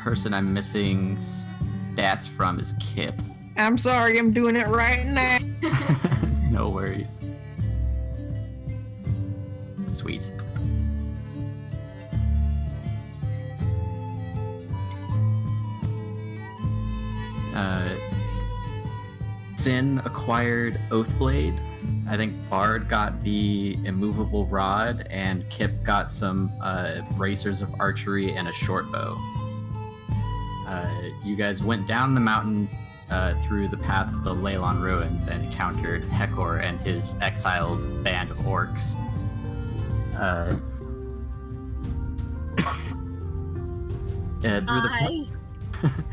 person I'm missing stats from is Kip. I'm sorry, I'm doing it right now. No worries. Sweet. Sin acquired Oathblade. I think Bard got the immovable rod, and Kip got some bracers of archery and a short bow. You guys went down the mountain through the path of the Leylon ruins and encountered Hecor and his exiled band of orcs.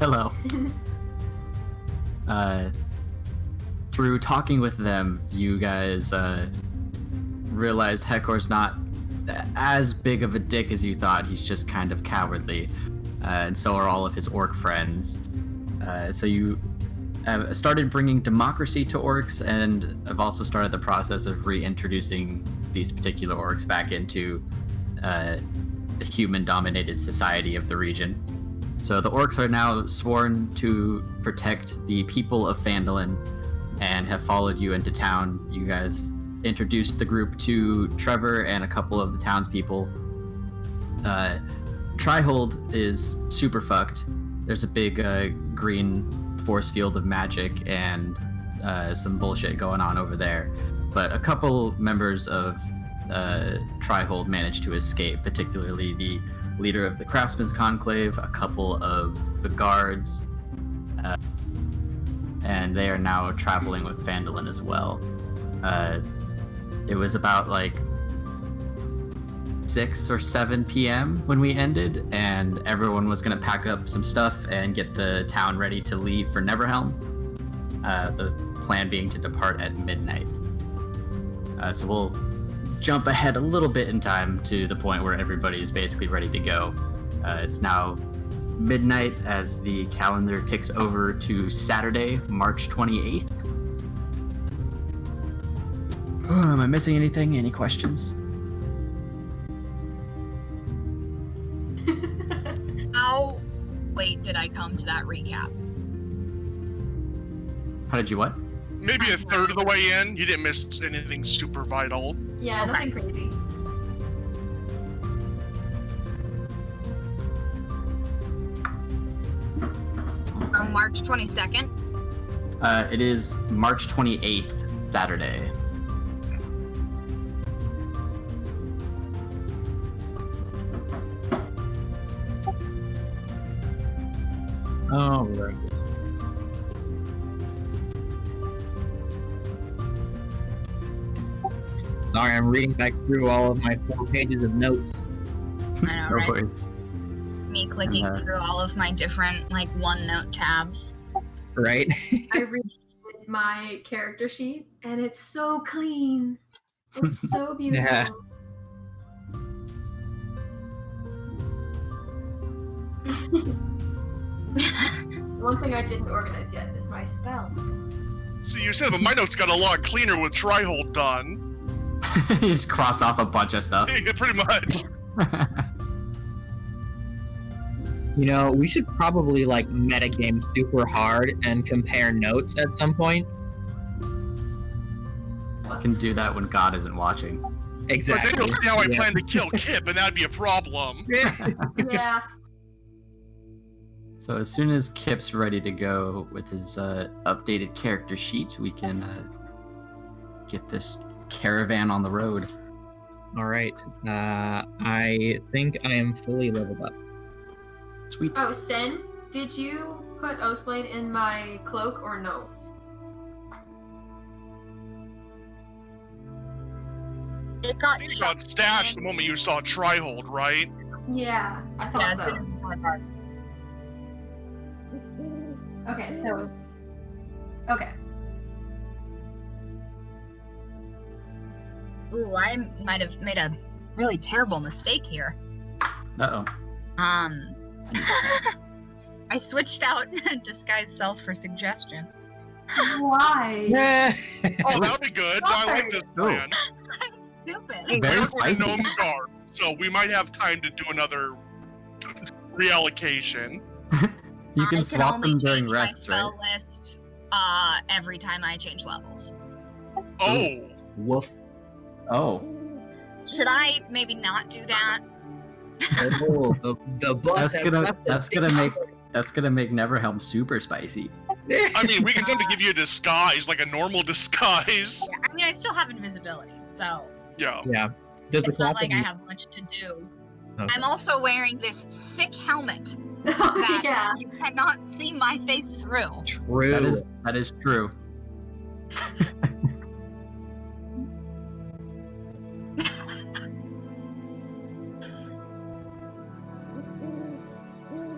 Hello. Through talking with them, you guys realized Hecor's not as big of a dick as you thought. He's just kind of cowardly, and so are all of his orc friends. So you started bringing democracy to orcs, and have also started the process of reintroducing these particular orcs back into the human-dominated society of the region. So the orcs are now sworn to protect the people of Phandalin and have followed you into town. You guys introduced the group to Trevor and a couple of the townspeople. Trihold is super fucked. There's a big green force field of magic and some bullshit going on over there. But a couple members of Trihold managed to escape, particularly the leader of the Craftsman's Conclave, a couple of the guards, and they are now traveling with Phandalin as well. It was about like 6 or 7 p.m. when we ended, and everyone was going to pack up some stuff and get the town ready to leave for Neverhelm. The plan being to depart at midnight. So we'll jump ahead a little bit in time to the point where everybody is basically ready to go. It's now midnight as the calendar ticks over to Saturday, March 28th. Am I missing anything? Any questions? How late did I come to that recap? How did you what? Maybe a third of the way in. You didn't miss anything super vital. Yeah, nothing crazy. On March 22nd? It is March 28th, Saturday. All right. Sorry, I'm reading back through all of my 4 pages of notes. I know, No right? worries. Me clicking through all of my different, like, OneNote tabs. Right? I read my character sheet, and it's so clean. It's so beautiful. Yeah. One thing I didn't organize yet is my spells. See, you said, but my notes got a lot cleaner with Trihold done. You just cross off a bunch of stuff. Yeah, pretty much. You know, we should probably, like, metagame super hard and compare notes at some point. I can do that when God isn't watching. Exactly. But then you'll see how I Yeah. plan to kill Kip, and that'd be a problem. Yeah. So as soon as Kip's ready to go with his updated character sheet, we can get this caravan on the road. All right. I think I am fully leveled up. Sweet. Oh, Sin, did you put Oathblade in my cloak or no? It got You got stashed the moment you saw Trihold, right? Yeah, I thought Yeah, as so. soon as you saw the card. Okay, so... Okay. Ooh, I might have made a really terrible mistake here. Uh-oh. I switched out Disguise Self for Suggestion. Why? Oh, that'd be good. No, I like this plan. I'm stupid. Very We're going spicy. to Gnomegarde, so we might have time to do another reallocation. You can I swap only them during change rests, my right? spell list every time I change levels. Oh, Woof. Oh, Should I maybe not do that? Oh, the boss that's gonna make Neverhelm super spicy. I mean, we can attempt to give you a disguise, like a normal disguise. Yeah, I mean, I still have invisibility, so Yeah. Yeah. Does the it's not like I swap have much to do. Okay. I'm also wearing this sick helmet Oh, that yeah. you cannot see my face through. True. That is true.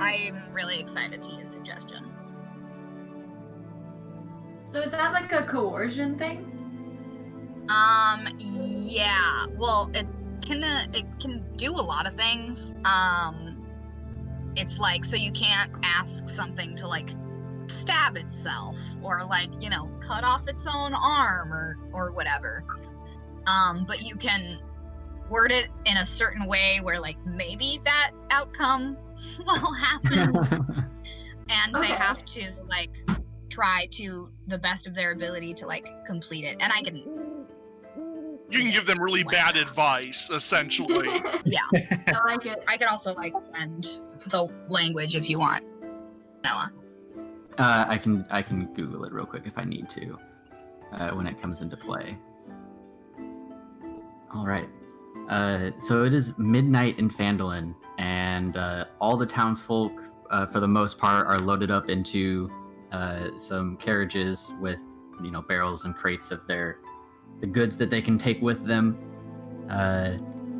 I'm really excited to use suggestion. So is that like a coercion thing? Yeah. Well, it can do a lot of things. It's like, so you can't ask something to like stab itself or like, you know, cut off its own arm or whatever. But you can word it in a certain way where like maybe that outcome will happen. And they Okay. have to like try to the best of their ability to like complete it. And I can You can give them really bad advice, essentially. I like it. I can also like send the language if you want, Noah. I can Google it real quick if I need to, when it comes into play. All right. So it is midnight in Phandalin, and all the townsfolk, for the most part, are loaded up into some carriages with, you know, barrels and crates of the goods that they can take with them.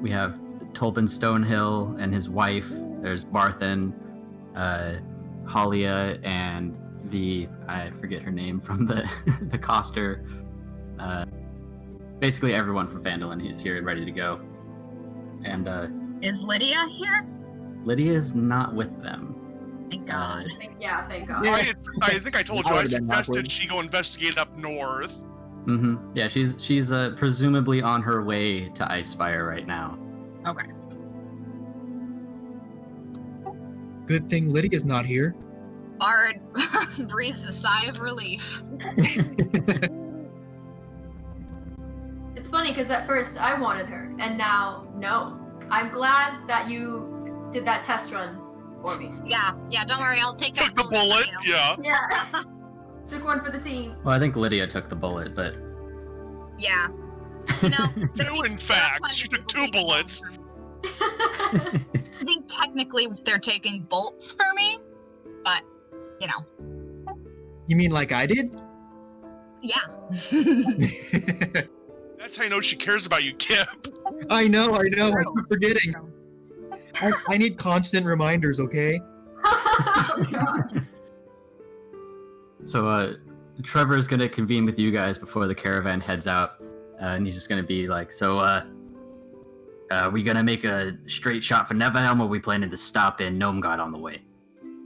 We have Tolpin Stonehill and his wife. There's Barthen, Halia, and I forget her name from the coster. Basically everyone from Phandalin is here and ready to go. And Is Lydia here? Lydia is not with them. Thank God. Yeah, thank God. Yeah. I think I told That you I would've been suggested awkward. she go investigate up north. Mm-hmm. Yeah, she's presumably on her way to Icespire right now. Okay. Good thing Lydia's not here. Bard breathes a sigh of relief. It's funny because at first I wanted her, and now no. I'm glad that you did that test run for me. Yeah, don't worry, I'll take that Took the bullet, for you. yeah. Yeah. Took one for the team. Well, I think Lydia took the bullet, but Yeah. You know, No, in fact, she took 2 bullets. I think technically they're taking bolts for me, but, you know. You mean like I did? Yeah. That's how you know she cares about you, Kip. I know. I True. keep forgetting. I need constant reminders, okay? Oh, God. So Trevor is going to convene with you guys before the caravan heads out, and he's just going to be like, so are we going to make a straight shot for Neverhelm, or are we planning to stop in Gnomegarde on the way?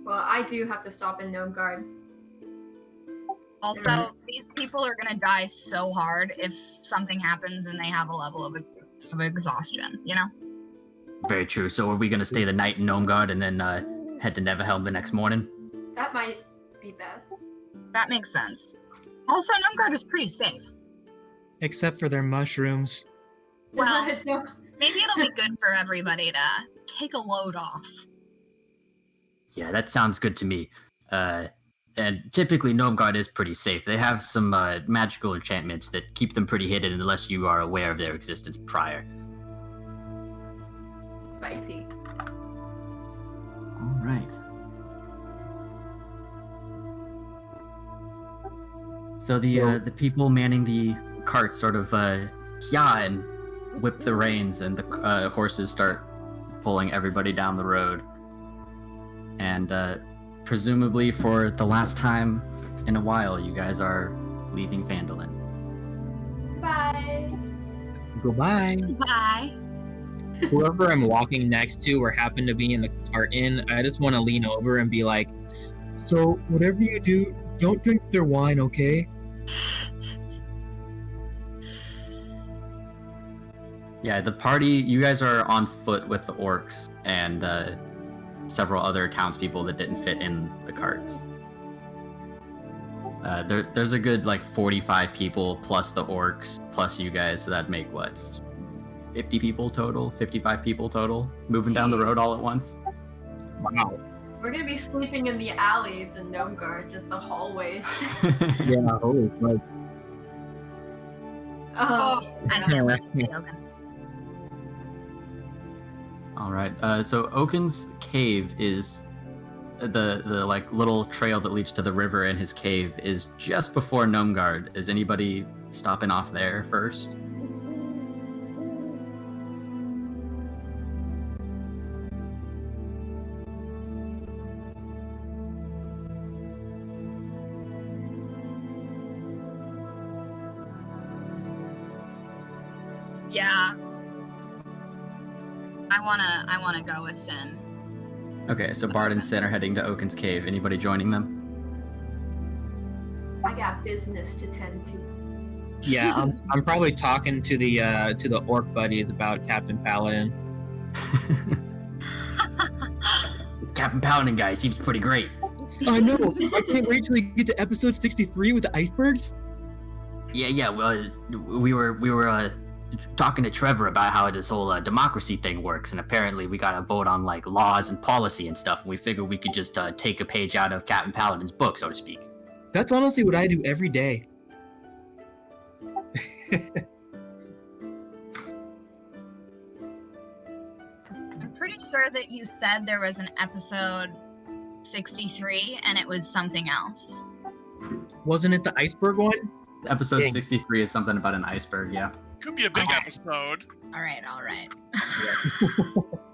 Well, I do have to stop in Gnomegarde. Also, these people are gonna die so hard if something happens and they have a level of exhaustion, you know? Very true. So are we going to stay the night in Gnomegarde and then head to Neverhelm the next morning? That might be best. That makes sense. Also, Gnomegarde is pretty safe. Except for their mushrooms. Well- Don't- Maybe it'll be good for everybody to take a load off. Yeah, that sounds good to me. And typically Gnomegarde is pretty safe. They have some magical enchantments that keep them pretty hidden unless you are aware of their existence prior. Spicy. All right. So the people manning the carts sort of yah and whip the reins, and the horses start pulling everybody down the road. And presumably for the last time in a while, you guys are leaving Phandalin. Bye. Goodbye. Bye. Whoever I'm walking next to or happen to be in the cart in, I just want to lean over and be like, so whatever you do, don't drink their wine, okay? Yeah, the party, you guys are on foot with the orcs, and several other townspeople that didn't fit in the carts. There's a good like 45 people plus the orcs plus you guys, so that'd make what, 50 people total, 55 people total, moving down the road all at once. Wow. We're gonna be sleeping in the alleys in Gnomegarde, just the hallways. Yeah, holy fuck. I can't wait to see Oaken. All right. So Oaken's cave is the like little trail that leads to the river, and his cave is just before Gnomegarde. Is anybody stopping off there first? Yeah. I wanna go with Sin. Okay, so Bard and Sin are heading to Oaken's cave. Anybody joining them? I got business to tend to. Yeah, I'm probably talking to the orc buddies about Captain Paladin. This Captain Paladin guy seems pretty great. I know. I can't wait till we get to episode 63 with the icebergs. Yeah. Well, we were talking to Trevor about how this whole democracy thing works, and apparently we gotta vote on like laws and policy and stuff. And we figured we could just take a page out of Captain Paladin's book, so to speak. That's honestly what I do every day. I'm pretty sure that you said there was an episode 63 and it was something else. Wasn't it the iceberg one? Episode Dang. 63 is something about an iceberg. Yeah. Could be a big Okay. episode. All right.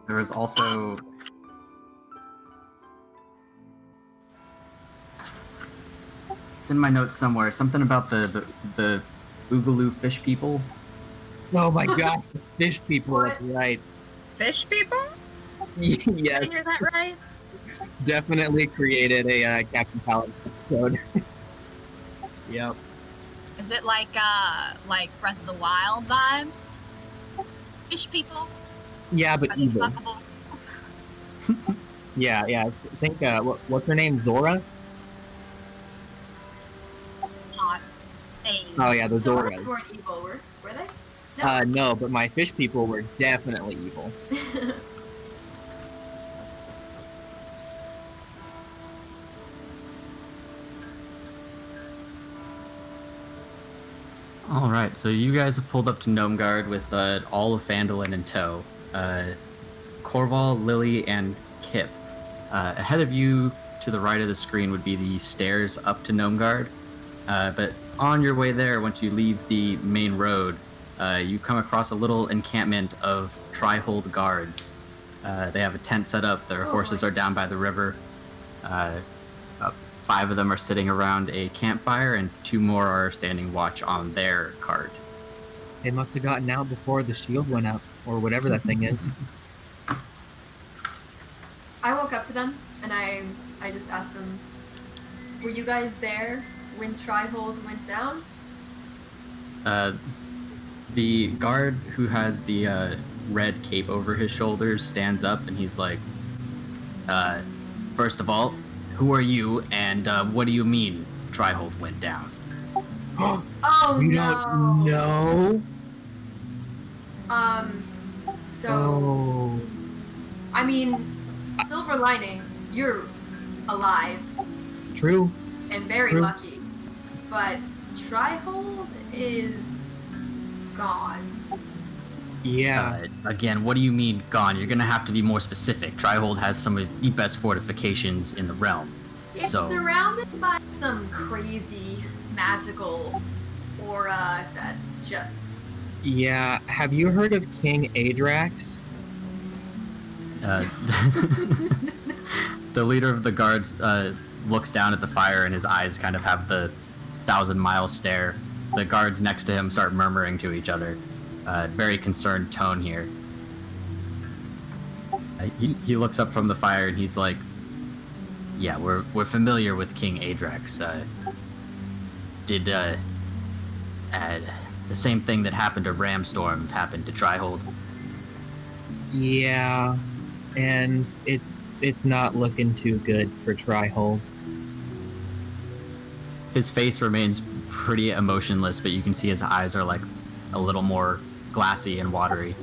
There was also. It's in my notes somewhere. Something about the Boogaloo fish people. Oh my god, fish people, that's right. Fish people? Yes, Did I hear that right? definitely created a Captain Paladin episode. Yep. Is it like Breath of the Wild vibes? Fish people? Yeah, but Are they evil. fuckable? Yeah. I think what's her name? Zora? Hot. Hey. Oh yeah, the The Zora. orcs weren't evil, were they? No, but my fish people were definitely evil. All right, so you guys have pulled up to Gnomegarde with all of Phandalin in tow. Corval, Lily, and Kip. Ahead of you, to the right of the screen, would be the stairs up to Gnomegarde. But on your way there, once you leave the main road, you come across a little encampment of Trihold guards. They have a tent set up. Their horses are down by the river. About 5 of them are sitting around a campfire, and 2 more are standing watch on their cart. They must have gotten out before the shield went up, or whatever that thing is. I woke up to them and I just asked them, were you guys there when Trihold went down? The guard who has the red cape over his shoulders stands up, and he's like, first of all, who are you, and what do you mean Trihold went down? Oh You no. don't know? So Oh. I mean, silver lining, you're alive True. and very True. lucky. But Trihold is gone. Yeah. Again, what do you mean gone? You're gonna have to be more specific. Trihold has some of the best fortifications in the realm. It's So, surrounded by some crazy magical aura that's just Yeah. Have you heard of King Adrax? the leader of the guards looks down at the fire, and his eyes kind of have the 1,000-mile stare. The guards next to him start murmuring to each other. Very concerned tone here. He looks up from the fire, and he's like, yeah, we're familiar with King Adrax. Did the same thing that happened to Ramstorm happen to Trihold? Yeah. and it's not looking too good for Trihold. His face remains pretty emotionless, but you can see his eyes are like a little more glassy and watery.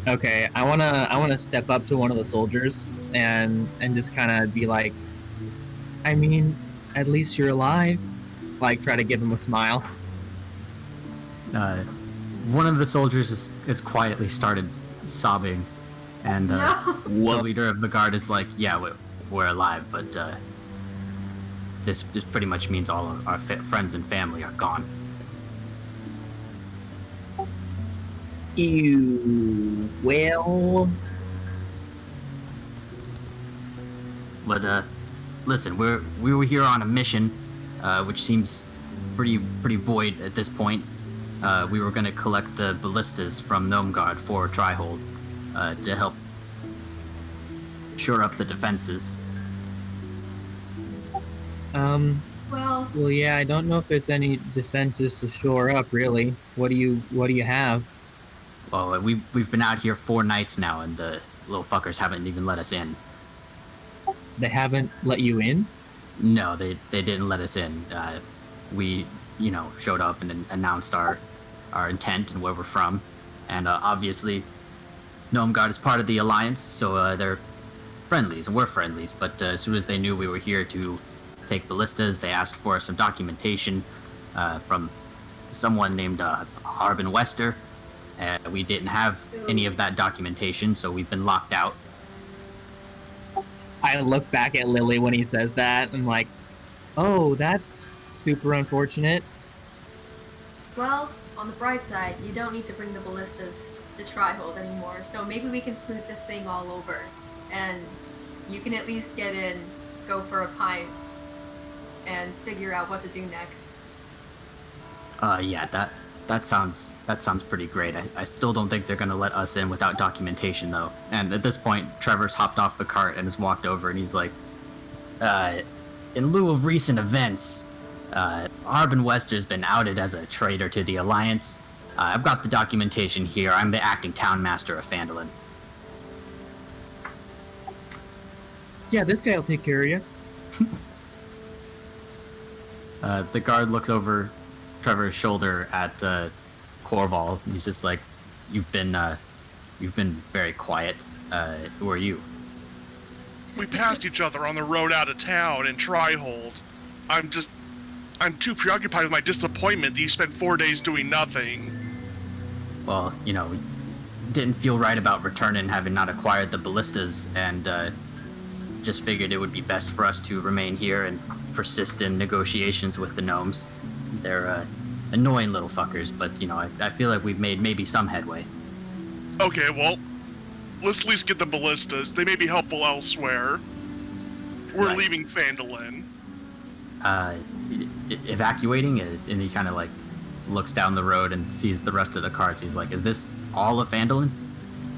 Okay, I wanna step up to one of the soldiers and just kind of be like, I mean, at least you're alive. Like, try to give him a smile. One of the soldiers is quietly started sobbing, and No. the leader of the guard is like, "Yeah, we're alive, but this pretty much means all of our friends and family are gone." Ew. Well, But listen, we were here on a mission, which seems pretty void at this point. We were going to collect the ballistas from Gnomegarde for Trihold to help shore up the defenses. Well, well, yeah, I don't know if there's any defenses to shore up, really. What do you have? Well, we've been out here 4 nights now, and the little fuckers haven't even let us in. They haven't let you in? No, they didn't let us in. We, showed up and announced our intent and where we're from, and obviously, Gnomegarde is part of the Alliance, so they're friendlies, and we're friendlies. But as soon as they knew we were here to take ballistas, they asked for some documentation from someone named Harbin Wester. We didn't have any of that documentation, so we've been locked out. I look back at Lily when he says that. I'm like, oh, that's super unfortunate. well, on the bright side, you don't need to bring the ballistas to Trihold anymore, so maybe we can smooth this thing all over, and you can at least get in, go for a pint, and figure out what to do next. Yeah, that sounds pretty great. I still don't think they're gonna let us in without documentation, though. And at this point, Trevor's hopped off the cart and has walked over, and he's like, in lieu of recent events, Harbin Wester's been outed as a traitor to the Alliance. I've got the documentation here. I'm the acting town master of Phandalin. Yeah, this guy will take care of you. The guard looks over Trevor's shoulder at Corval. He's just like, you've been very quiet. Who are you? We passed each other on the road out of town in Trihold. I'm too preoccupied with my disappointment that you spent 4 days doing nothing. Well, didn't feel right about returning having not acquired the ballistas, and just figured it would be best for us to remain here and persist in negotiations with the gnomes. They're annoying little fuckers, but I feel like we've made maybe some headway. Okay, well, let's at least get the ballistas. They may be helpful elsewhere. We're Right. leaving Phandalin. Evacuating, and he kind of like looks down the road and sees the rest of the carts. He's like, "Is this all of Phandalin?"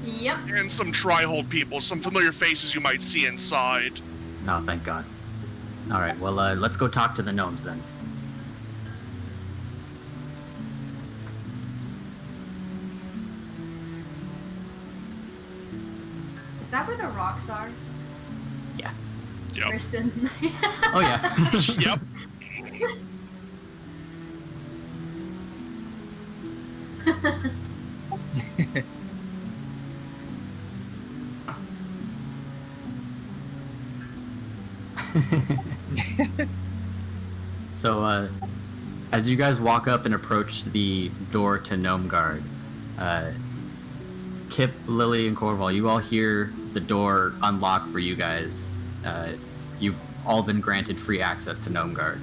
Yep. And some Trihold people, some familiar faces you might see inside. No, thank God. All right, well, let's go talk to the gnomes then. Is that where the rocks are? Yeah. Yep. Kristen. Oh yeah. Yep. So, as you guys walk up and approach the door to Gnomegarde, Kip, Lily, and Corval, you all hear the door unlock for you guys. You've all been granted free access to Gnomegarde.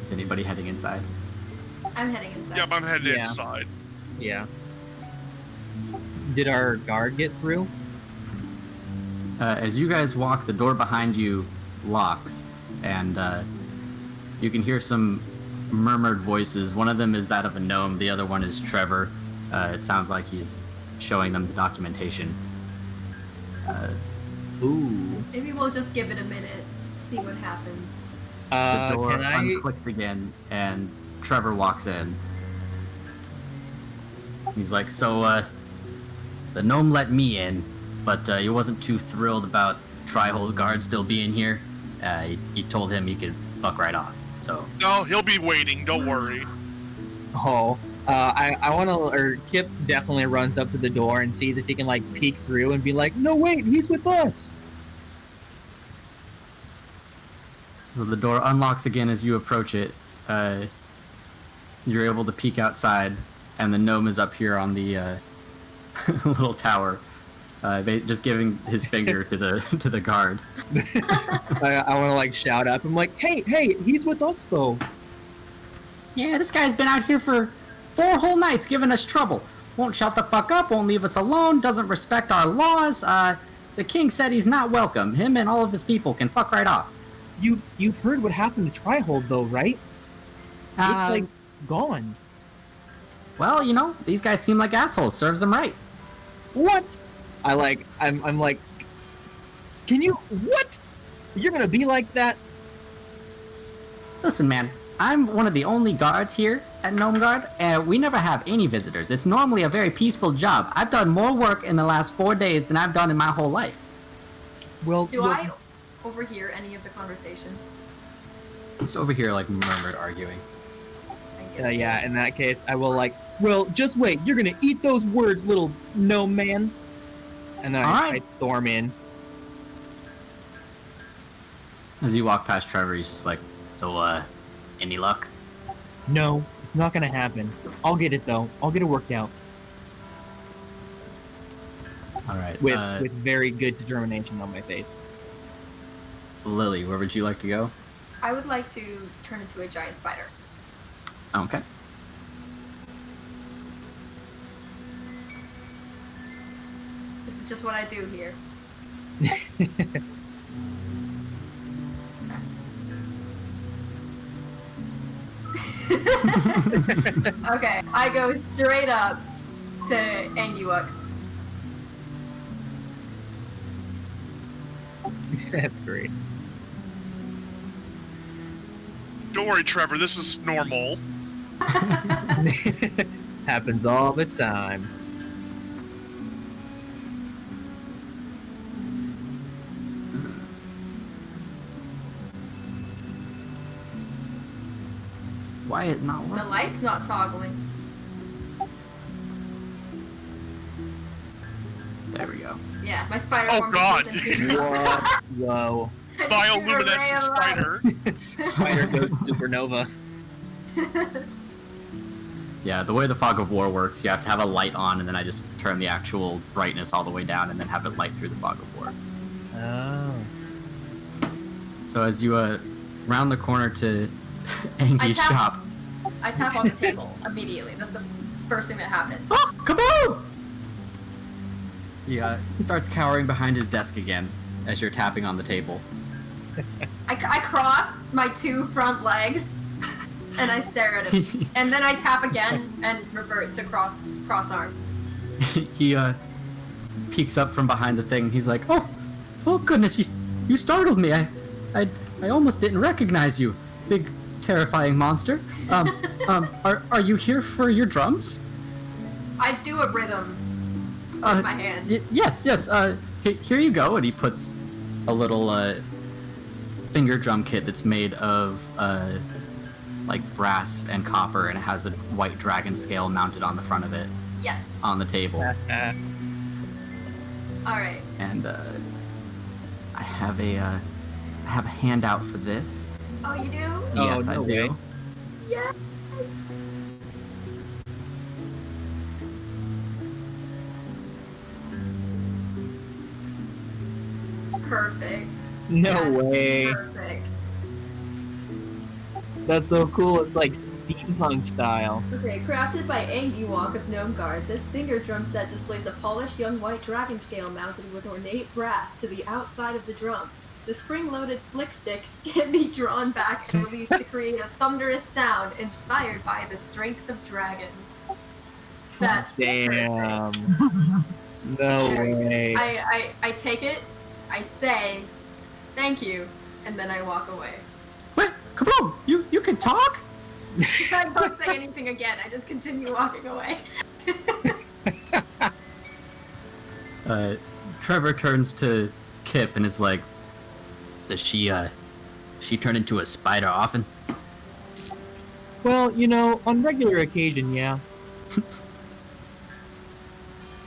Is anybody heading inside? I'm heading inside. Yep, I'm headed Yeah. inside. Yeah. Did our guard get through? As you guys walk, the door behind you locks, and you can hear some murmured voices. One of them is that of a gnome, the other one is Trevor. It sounds like he's showing them the documentation. Ooh. Maybe we'll just give it a minute, see what happens. The door Can I? unclicked again, and Trevor walks in. He's like, "So, the gnome let me in, but he wasn't too thrilled about Trihold guard still being here. He told him he could fuck right off. So No, he'll be waiting. Don't worry. Oh, I want to, or Kip definitely runs up to the door and sees if he can like peek through and be like, no, wait, he's with us. So the door unlocks again as you approach it. You're able to peek outside, and the gnome is up here on the little tower, just giving his finger to the guard. I want to like shout up. I'm like, hey, he's with us though. Yeah, this guy's been out here for 4 whole nights giving us trouble. Won't shut the fuck up, won't leave us alone, doesn't respect our laws. The king said he's not welcome. Him and all of his people can fuck right off. You've heard what happened to Trihold though, right? It's like gone. Well, you know, these guys seem like assholes. Serves them right. What? I'm like, can you, what? You're gonna be like that? Listen, man, I'm one of the only guards here at Gnomegarde, and we never have any visitors. It's normally a very peaceful job. I've done more work in the last 4 days than I've done in my whole life. Well, Do I overhear any of the conversation? Just over here, like, murmured, arguing. yeah, in that case, I will like, well, just wait, you're gonna eat those words, little gnome man. And then I storm in. As you walk past Trevor, he's just like, so, any luck? No, it's not gonna happen. I'll get it though. I'll get it worked out. Alright, With very good determination on my face. Lily, where would you like to go? I would like to turn into a giant spider. Okay. This is just what I do here. Okay, I go straight up to Anguiuk. That's great. Don't worry, Trevor. This is normal. Happens all the time. Why it not The working? light's not toggling. There we go. Yeah, my spider Oh, form God. is just into- Whoa. I just shoot a ray Bioluminescent of light. spider. Spider goes supernova. Yeah, the way the Fog of War works, you have to have a light on, and then I just turn the actual brightness all the way down, and then have it light through the Fog of War. Oh. So as you round the corner to Angie's tap- shop, I tap on the table immediately. That's the first thing that happens. oh, kaboom! He starts cowering behind his desk again as you're tapping on the table. I cross my 2 front legs and I stare at him. And then I tap again and revert to cross arm. He peeks up from behind the thing. He's like, "Oh goodness, you startled me. I almost didn't recognize you, big terrifying monster. Are you here for your drums?" I do a rhythm with my hands. Yes. Here you go. And he puts a little finger drum kit that's made of like brass and copper, and it has a white dragon scale mounted on the front of it Yes. on the table. Alright. And I have a handout for this. Oh, you do? Yes, no I do. way. Yes. Perfect. No Yeah, way. Perfect. That's so cool. It's like steampunk style. Okay, crafted by Anguiuk of Gnomegarde, this finger drum set displays a polished young white dragon scale mounted with ornate brass to the outside of the drum. The spring-loaded flick sticks can be drawn back and released to create a thunderous sound inspired by the strength of dragons. That's perfect. Damn. No way. I take it, I say, thank you, and then I walk away. Wait, kaboom! You can talk? I don't say anything again, I just continue walking away. Trevor turns to Kip and is like, "Does she turn into a spider often?" Well, on regular occasion, yeah.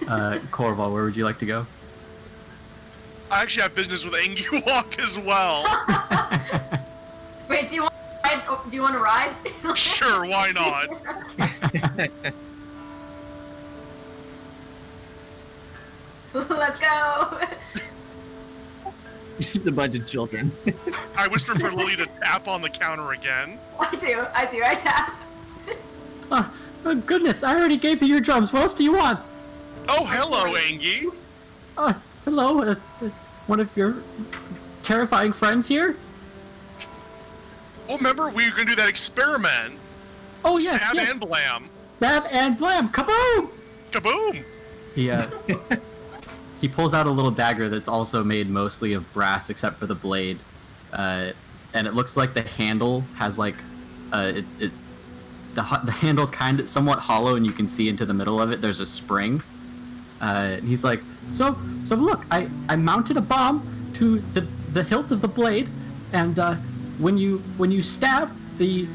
Corval, where would you like to go? I actually have business with Angie Walk as well. Wait, do you want to ride? Oh, do you want to ride? Sure, why not? Let's go. It's a bunch of children. I whisper for Lily to tap on the counter again. I tap. Oh, goodness, I already gave you your drums. What else do you want? Oh, hello, Angie. Hello, is one of your terrifying friends here? Oh, remember we were gonna do that experiment? Oh, yes, Stab yes. and blam. Stab and blam, kaboom! Kaboom! He pulls out a little dagger that's also made mostly of brass except for the blade. And it looks like the handle has like, the handle's kind of somewhat hollow and you can see into the middle of it. There's a spring. And he's like, so look, I mounted a bomb to the hilt of the blade, and when you stab, the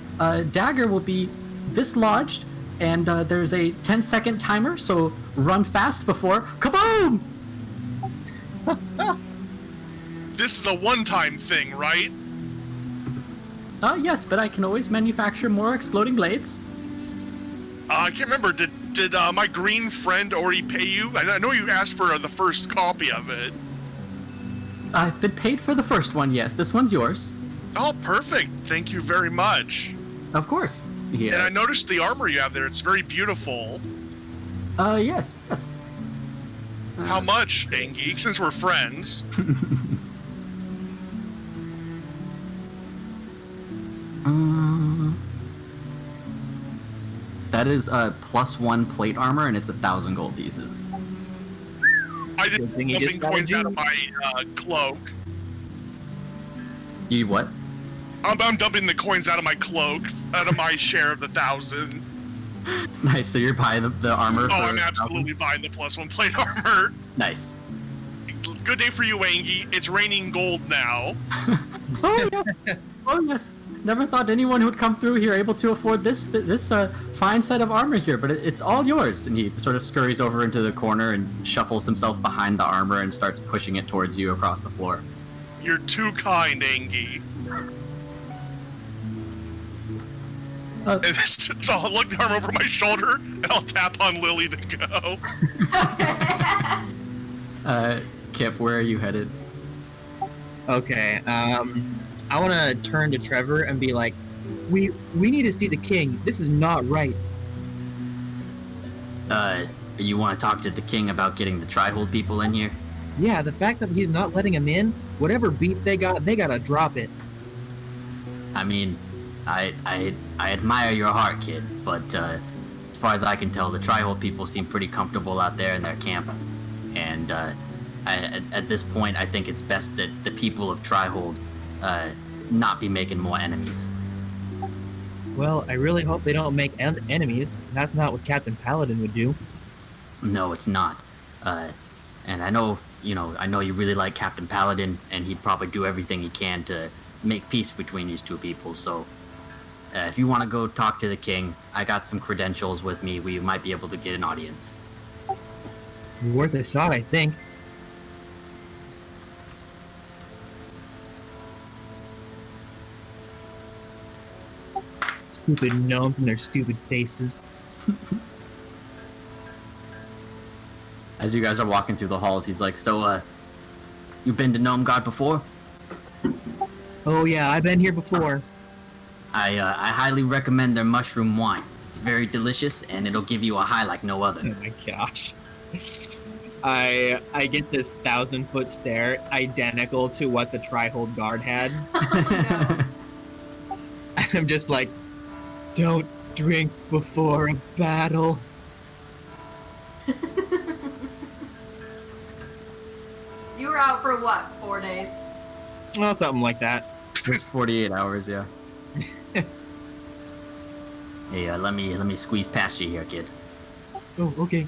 dagger will be dislodged, and there's a 10-second timer, so run fast before kaboom! This is a one-time thing, right? Yes, but I can always manufacture more exploding blades. I can't remember, did my green friend already pay you? I know you asked for the first copy of it. I've been paid for the first one, yes. This one's yours. Oh, perfect. Thank you very much. Of course. Yeah. And I noticed the armor you have there. It's very beautiful. Yes. How much, Angie, since we're friends? That is +1 plate armor, and it's 1,000 gold pieces. I did dumping coins out of my cloak. You what? I'm dumping the coins out of my cloak, out of my share of the 1,000. Nice, so you're buying the armor. Oh, I'm absolutely buying the +1 plate armor. Nice. Good day for you, Angie. It's raining gold now. Oh yes. Never thought anyone would come through here able to afford this fine set of armor here, but it's all yours. And he sort of scurries over into the corner and shuffles himself behind the armor and starts pushing it towards you across the floor. You're too kind, Angie. So I'll look the arm over my shoulder and I'll tap on Lily to go. Kip, where are you headed? Okay, I want to turn to Trevor and be like, we need to see the king. This is not right. You want to talk to the king about getting the Trihold people in here? Yeah, the fact that he's not letting him in, whatever beef they gotta drop it. I mean, I admire your heart, kid, but as far as I can tell, the Trihold people seem pretty comfortable out there in their camp. And at this point, I think it's best that the people of Trihold not be making more enemies. Well, I really hope they don't make enemies. That's not what Captain Paladin would do. No, it's not. And I know you really like Captain Paladin, and he'd probably do everything he can to make peace between these two people. So, if you want to go talk to the king, I got some credentials with me. We might be able to get an audience. Worth a shot, I think. Stupid gnomes and their stupid faces. As you guys are walking through the halls, he's like, so, you been to Gnomegarde before? Oh yeah, I've been here before. I highly recommend their mushroom wine. It's very delicious, and it'll give you a high like no other. Oh my gosh. I get this 1,000-foot stare, identical to what the Trihold guard had. Oh, no. And I'm just like, don't drink before a battle. You were out for what, 4 days? Well, something like that. It's 48 hours, yeah. Hey, let me squeeze past you here, kid. Oh, okay.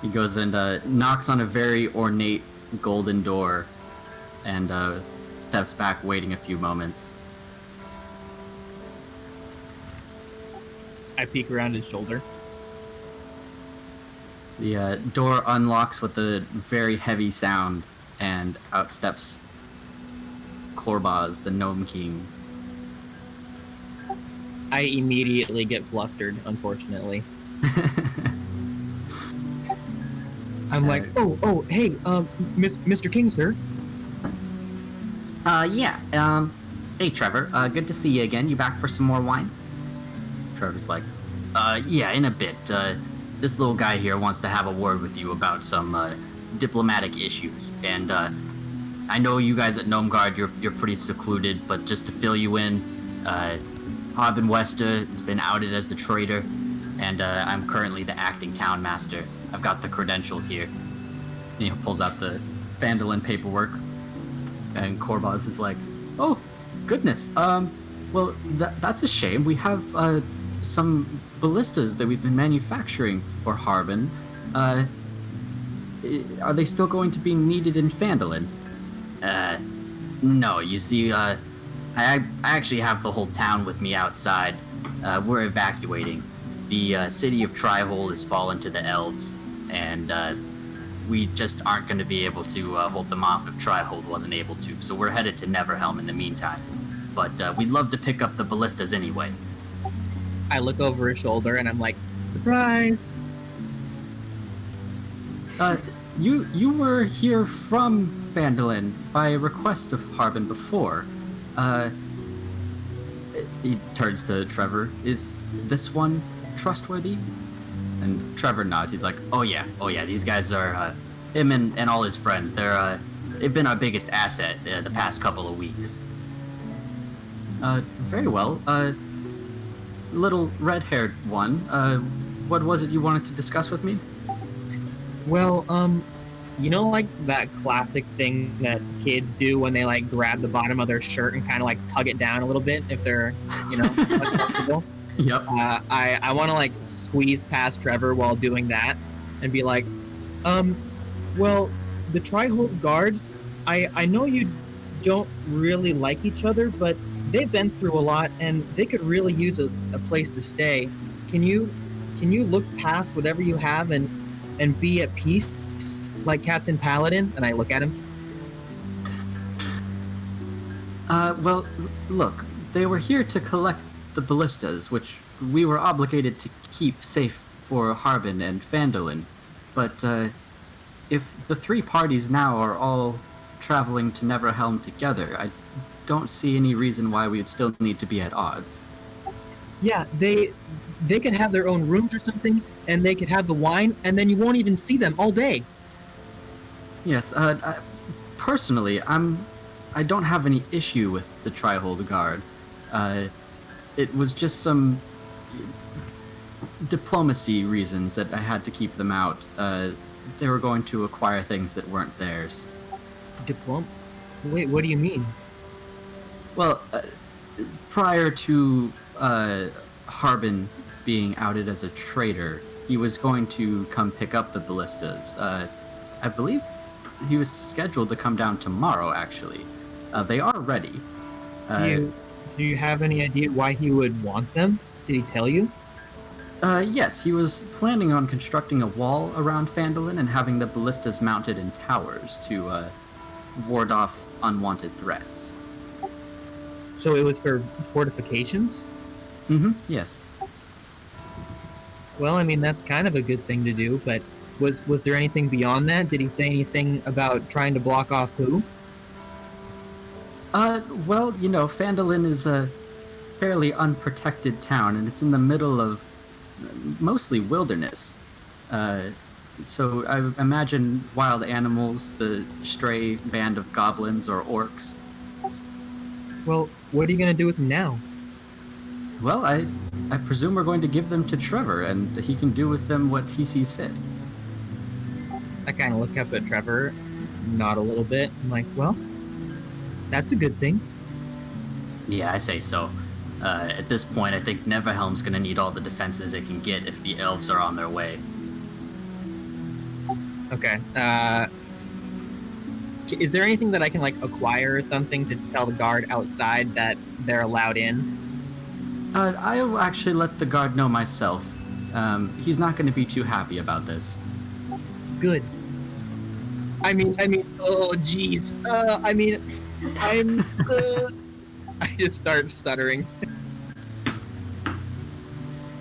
He goes and knocks on a very ornate golden door and steps back, waiting a few moments. I peek around his shoulder. The door unlocks with a very heavy sound, and out steps Korbaz, the Gnome King. I immediately get flustered, unfortunately. I'm like, oh, hey, Mr. King, sir. Hey, Trevor, good to see you again. You back for some more wine? Trevor's like, yeah, in a bit. This little guy here wants to have a word with you about some, diplomatic issues. And, I know you guys at Gnomegarde, you're pretty secluded, but just to fill you in, Harbin Wester has been outed as a traitor, and, I'm currently the acting town master. I've got the credentials here. He pulls out the Phandalin paperwork, and Korbaz is like, oh, goodness. Well, that's a shame. We have some ballistas that we've been manufacturing for Harbin. Are they still going to be needed in Phandalin? No. You see, I actually have the whole town with me outside. We're evacuating. The city of Trihold has fallen to the elves, and we just aren't going to be able to hold them off if Trihold wasn't able to. So we're headed to Neverhelm in the meantime. But we'd love to pick up the ballistas anyway. I look over his shoulder and I'm like, surprise! You were here from Phandalin by request of Harbin before. He turns to Trevor. Is this one trustworthy? And Trevor nods. He's like, oh yeah, these guys are, him and all his friends, they've been our biggest asset the past couple of weeks. Very well. Little red-haired one, what was it you wanted to discuss with me? Well, you know, like that classic thing that kids do when they like grab the bottom of their shirt and kind of like tug it down a little bit if they're, you know, uncomfortable. Yep. I want to like squeeze past Trevor while doing that and be like, well, the Trihold guards, I know you don't really like each other, but they've been through a lot and they could really use a place to stay. Can you look past whatever you have and be at peace like Captain Paladin? And I look at him. Well, look, they were here to collect the ballistas, which we were obligated to keep safe for Harbin and Phandalin. But if the three parties now are all traveling to Neverhelm together, I don't see any reason why we would still need to be at odds. Yeah, they could have their own rooms or something, and they could have the wine, and then you won't even see them all day. Yes, personally, I don't have any issue with the Trihold Guard. It was just some diplomacy reasons that I had to keep them out. They were going to acquire things that weren't theirs. Wait, what do you mean? Well, prior to Harbin being outed as a traitor, he was going to come pick up the ballistas. I believe he was scheduled to come down tomorrow, actually. They are ready. Do you have any idea why he would want them? Did he tell you? Yes, he was planning on constructing a wall around Phandalin and having the ballistas mounted in towers to ward off unwanted threats. So it was for fortifications? Mm-hmm, yes. Well, I mean, that's kind of a good thing to do, but was there anything beyond that? Did he say anything about trying to block off who? Well, you know, Phandalin is a fairly unprotected town, and it's in the middle of mostly wilderness. So I imagine wild animals, the stray band of goblins or orcs. Well, what are you going to do with them now? Well, I presume we're going to give them to Trevor, and he can do with them what he sees fit. I kind of look up at Trevor, nod a little bit. I'm like, well, that's a good thing. Yeah, I say so. At this point, I think Neverhelm's going to need all the defenses it can get if the elves are on their way. Okay. Is there anything that I can, like, acquire or something to tell the guard outside that they're allowed in? I will actually let the guard know myself. He's not going to be too happy about this. Good. I mean, oh, jeez. I'm, I just start stuttering.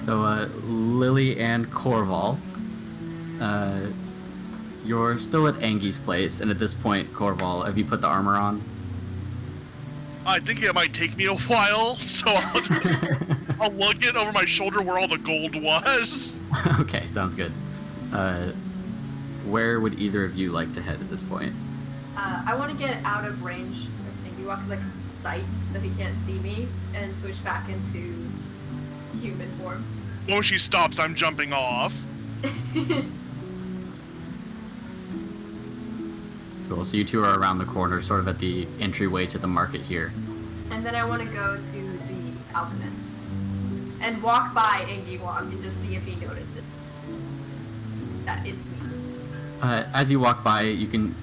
So, Lily and Corval, you're still at Angie's place, and at this point, Corval, have you put the armor on? I think it might take me a while, so I'll look it over my shoulder where all the gold was. Okay, sounds good. Where would either of you like to head at this point? I want to get out of range of Ingy Walk, like sight, so he can't see me, and switch back into human form. When she stops, I'm jumping off. Cool, so you two are around the corner, sort of at the entryway to the market here. And then I want to go to the alchemist and walk by Ingy Walk and just see if he notices that it's me. As you walk by, you can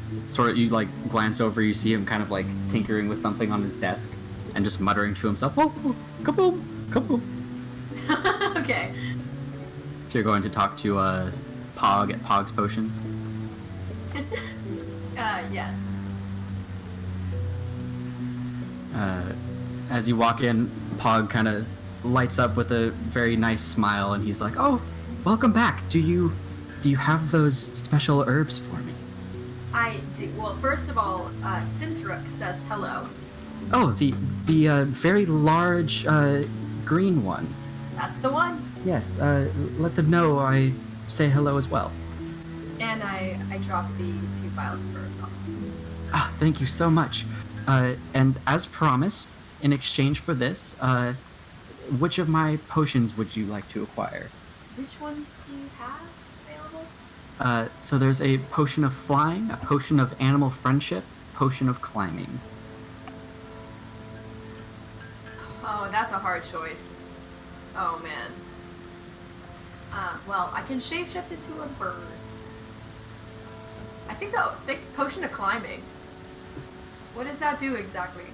you like glance over, you see him kind of like tinkering with something on his desk and just muttering to himself, oh, kaboom, kaboom. Okay. So you're going to talk to Pog at Pog's Potions? Yes. As you walk in, Pog kind of lights up with a very nice smile, and he's like, "Oh, welcome back. Do you have those special herbs for me?" I do. Well, first of all, Sintruk says hello. Oh, the very large green one. That's the one. Yes. Let them know I say hello as well. And I drop the 2 vials of herbs off. Ah, thank you so much. And as promised, in exchange for this, which of my potions would you like to acquire? Which ones do you have available? So there's a potion of flying, a potion of animal friendship, potion of climbing. Oh, that's a hard choice. Oh, man. Well, I can shapeshift into a bird. I think the potion of climbing. What does that do exactly?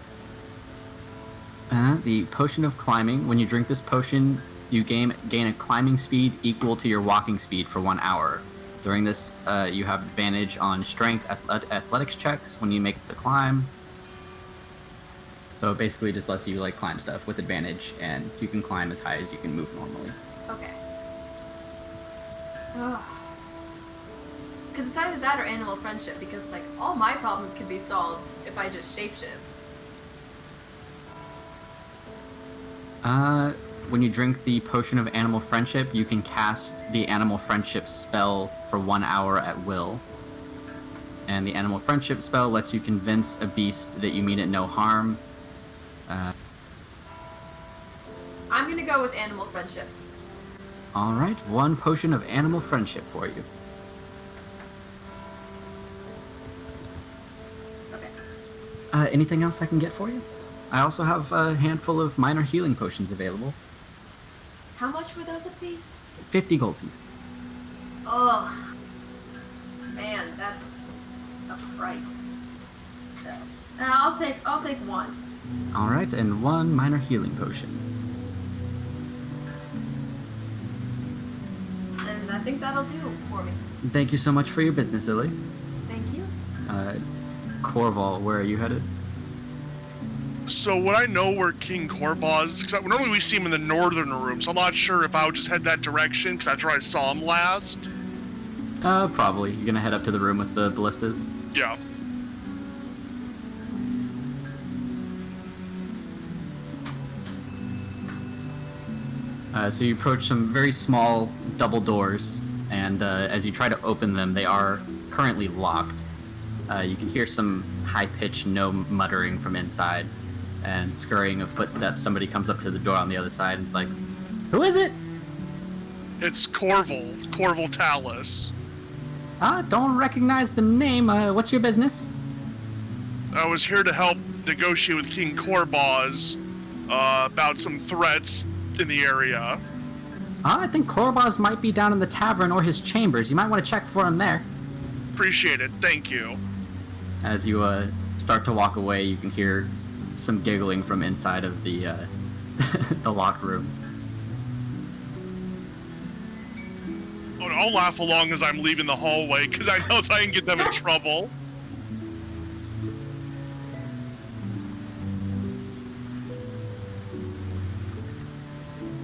The potion of climbing, when you drink this potion, you gain a climbing speed equal to your walking speed for 1 hour. During this, you have advantage on strength athletics checks when you make the climb. So it basically just lets you like climb stuff with advantage, and you can climb as high as you can move normally. Okay. Because it's either that or animal friendship, because like all my problems can be solved if I just shapeshift. When you drink the potion of animal friendship, you can cast the animal friendship spell for 1 hour at will. And the animal friendship spell lets you convince a beast that you mean it no harm. I'm gonna go with animal friendship. All right, 1 potion of animal friendship for you. Okay. Anything else I can get for you? I also have a handful of minor healing potions available. How much were those a piece? 50 gold pieces. Oh, man, that's a price. So, I'll take 1. All right, and 1 minor healing potion. And I think that'll do for me. Thank you so much for your business, Lily. Thank you. Corval, where are you headed? So would I know where King Corba is? Because normally we see him in the northern room, so I'm not sure if I would just head that direction, because that's where I saw him last. Probably. You're gonna head up to the room with the ballistas? Yeah. So you approach some very small double doors, and as you try to open them, they are currently locked. You can hear some high-pitched gnome muttering from inside, and scurrying of footsteps. Somebody comes up to the door on the other side and is like, "Who is it?" It's Corval Talus. Don't recognize the name. What's your business? I was here to help negotiate with King Corbaz about some threats in the area. I think Corbaz might be down in the tavern or his chambers. You might want to check for him there. appreciate it. Thank you. As you start to walk away, you can hear some giggling from inside of the the locked room. Oh, I'll laugh along as I'm leaving the hallway because I know that I can get them in trouble.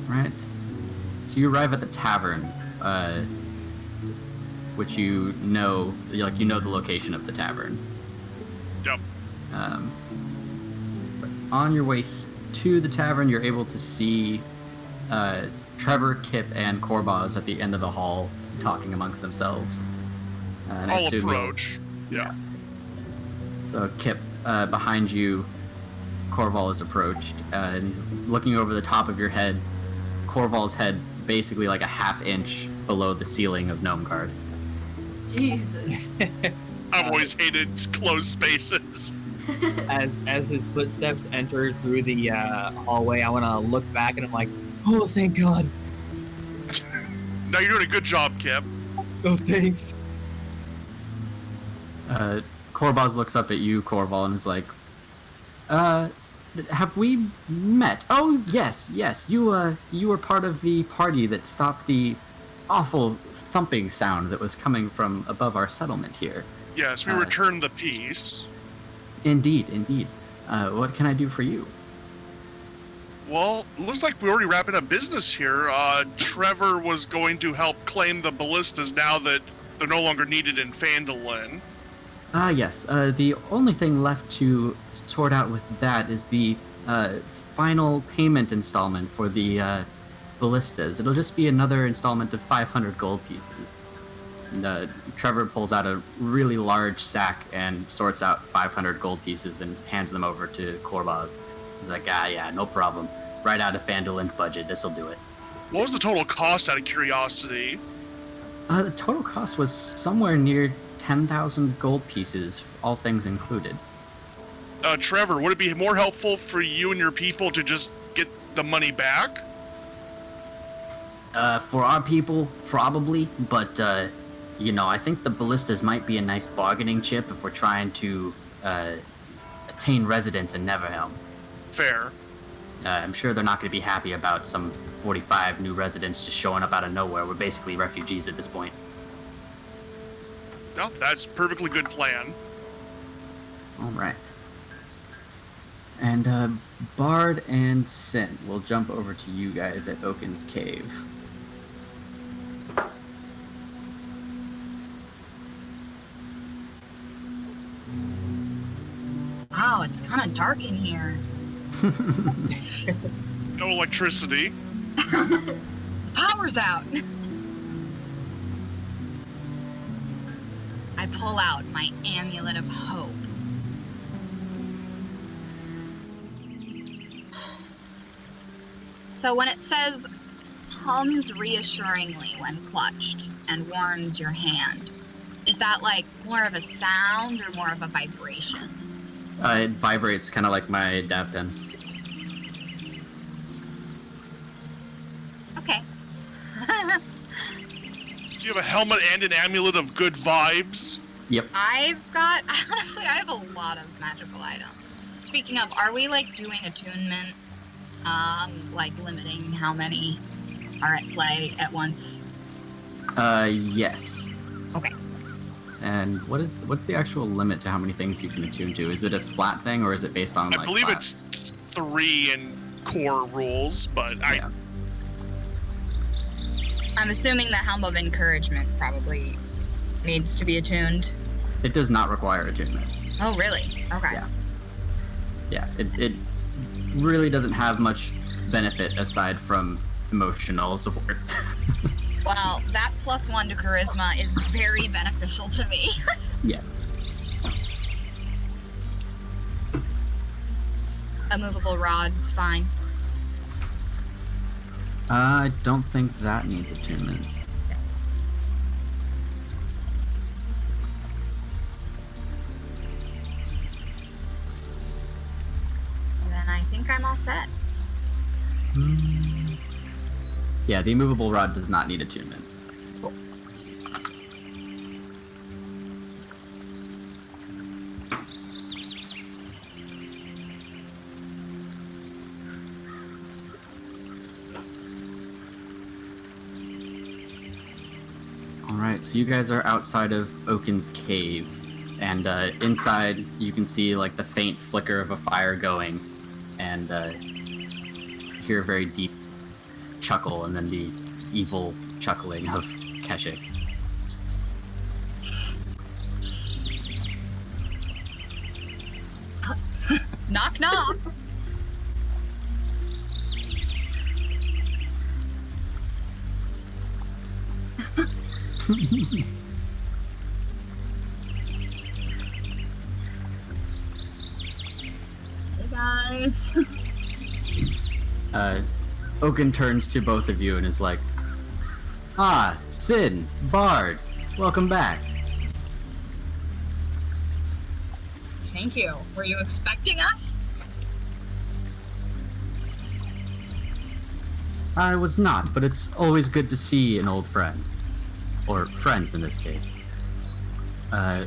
Right. So you arrive at the tavern, which you know the location of the tavern. Yep. But on your way to the tavern, you're able to see Trevor, Kip, and Korbaz at the end of the hall talking amongst themselves. And I I'll assume approach. Yeah. So Kip, behind you, Korval is approached, and he's looking over the top of your head. Korval's head basically like a half inch below the ceiling of Gnomegarde. Jesus. I've always hated closed spaces. As his footsteps enter through the hallway, I want to look back and I'm like, oh, thank God. No, you're doing a good job, Kip. Oh, thanks. Korbaz looks up at you, Korval, and is like, have we met? Oh, yes. You were part of the party that stopped the awful thumping sound that was coming from above our settlement here. Yes, we returned the piece. Indeed. What can I do for you? Well, looks like we're already wrapping up business here. Trevor was going to help claim the ballistas now that they're no longer needed in Phandalin. Yes. The only thing left to sort out with that is the final payment installment for the ballistas. It'll just be another installment of 500 gold pieces. And Trevor pulls out a really large sack and sorts out 500 gold pieces and hands them over to Korbaz. He's like, yeah, no problem. Right out of Phandalin's budget, this'll do it. What was the total cost, out of curiosity? The total cost was somewhere near 10,000 gold pieces, all things included. Trevor, would it be more helpful for you and your people to just get the money back? For our people, probably, but, I think the ballistas might be a nice bargaining chip if we're trying to attain residence in Neverhelm. Fair. I'm sure they're not going to be happy about some 45 new residents just showing up out of nowhere. We're basically refugees at this point. No, that's a perfectly good plan. All right. And Bard and Sin, we'll jump over to you guys at Oakens Cave. Wow, it's kind of dark in here. No electricity. Power's out. I pull out my amulet of hope. So when it says, hums reassuringly when clutched and warms your hand, is that like more of a sound or more of a vibration? It vibrates kind of like my dab pen. Okay. Do you have a helmet and an amulet of good vibes? Yep. I have a lot of magical items. Speaking of, are we like doing attunement? Like limiting how many are at play at once? Yes. Okay. And what's the actual limit to how many things you can attune to? Is it a flat thing or is it based on I believe class? it's 3 in core rules, but Yeah. I'm assuming the Helm of Encouragement probably needs to be attuned. It does not require attunement. Oh, really? Okay. Yeah. Yeah, it really doesn't have much benefit aside from emotional support. Well, that +1 to charisma is very beneficial to me. Yes. A movable rod's fine. I don't think that needs attunement. Then I think I'm all set. Yeah, the immovable rod does not need attunement. Alright, so you guys are outside of Oakens' cave, and inside you can see like the faint flicker of a fire going, and hear a very deep chuckle, and then the evil chuckling of Keshik. Knock knock. Hey guys. Oaken turns to both of you and is like, "Ah, Sin, Bard, welcome back." Thank you. Were you expecting us? I was not, but it's always good to see an old friend. Or friends in this case.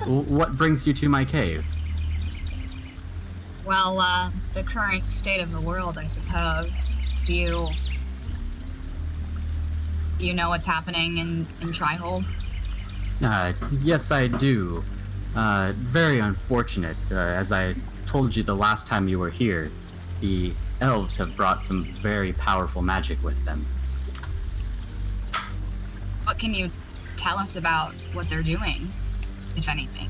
What brings you to my cave? Well, the current state of the world, I suppose. Do you know what's happening in Trihold? Yes, I do. Very unfortunate. As I told you the last time you were here, the elves have brought some very powerful magic with them. What can you tell us about what they're doing, if anything?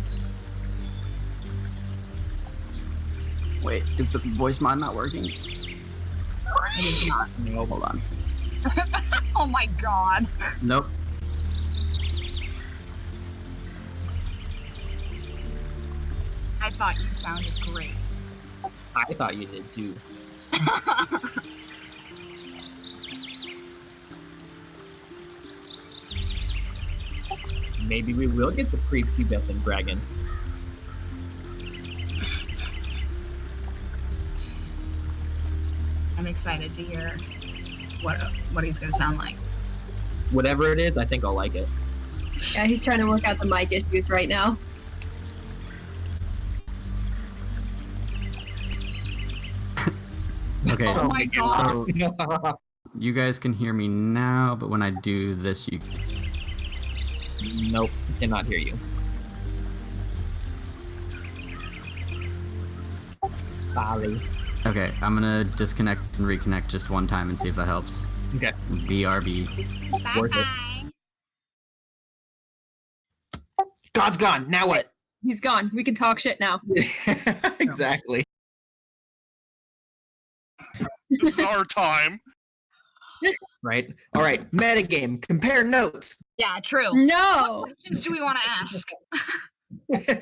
Wait, is the voice mod not working? It is not. No, hold on. Oh my god. Nope. I thought you sounded great. I thought you did too. Maybe we will get the prepubescent dragon. I'm excited to hear what he's gonna sound like. Whatever it is, I think I'll like it. Yeah, he's trying to work out the mic issues right now. Okay. Oh my god. So you guys can hear me now, but when I do this, you... Nope, cannot hear you. Sorry. Okay, I'm gonna disconnect and reconnect just one time and see if that helps. Okay. BRB. Worth it. Bye. God's gone. Now what? He's gone. We can talk shit now. Exactly. This is our time. Right. All right. Metagame. Compare notes. Yeah, true. No! What questions do we want to ask?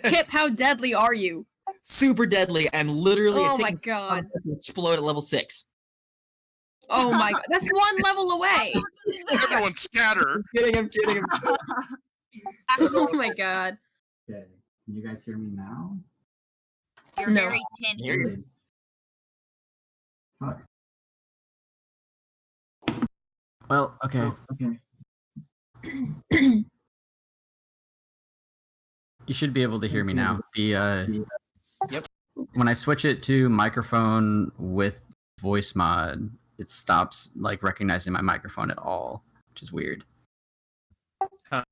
Kip, how deadly are you? Super deadly and literally Oh it's my god. explode at level 6. Oh my god. That's one level away. Everyone scatter. I'm kidding. Oh my god. Okay, can you guys hear me now? You're No. very tinny. Here. Fuck. Well, okay. You should be able to hear me now. Yep. When I switch it to microphone with voice mod, it stops like recognizing my microphone at all, which is weird. Huh.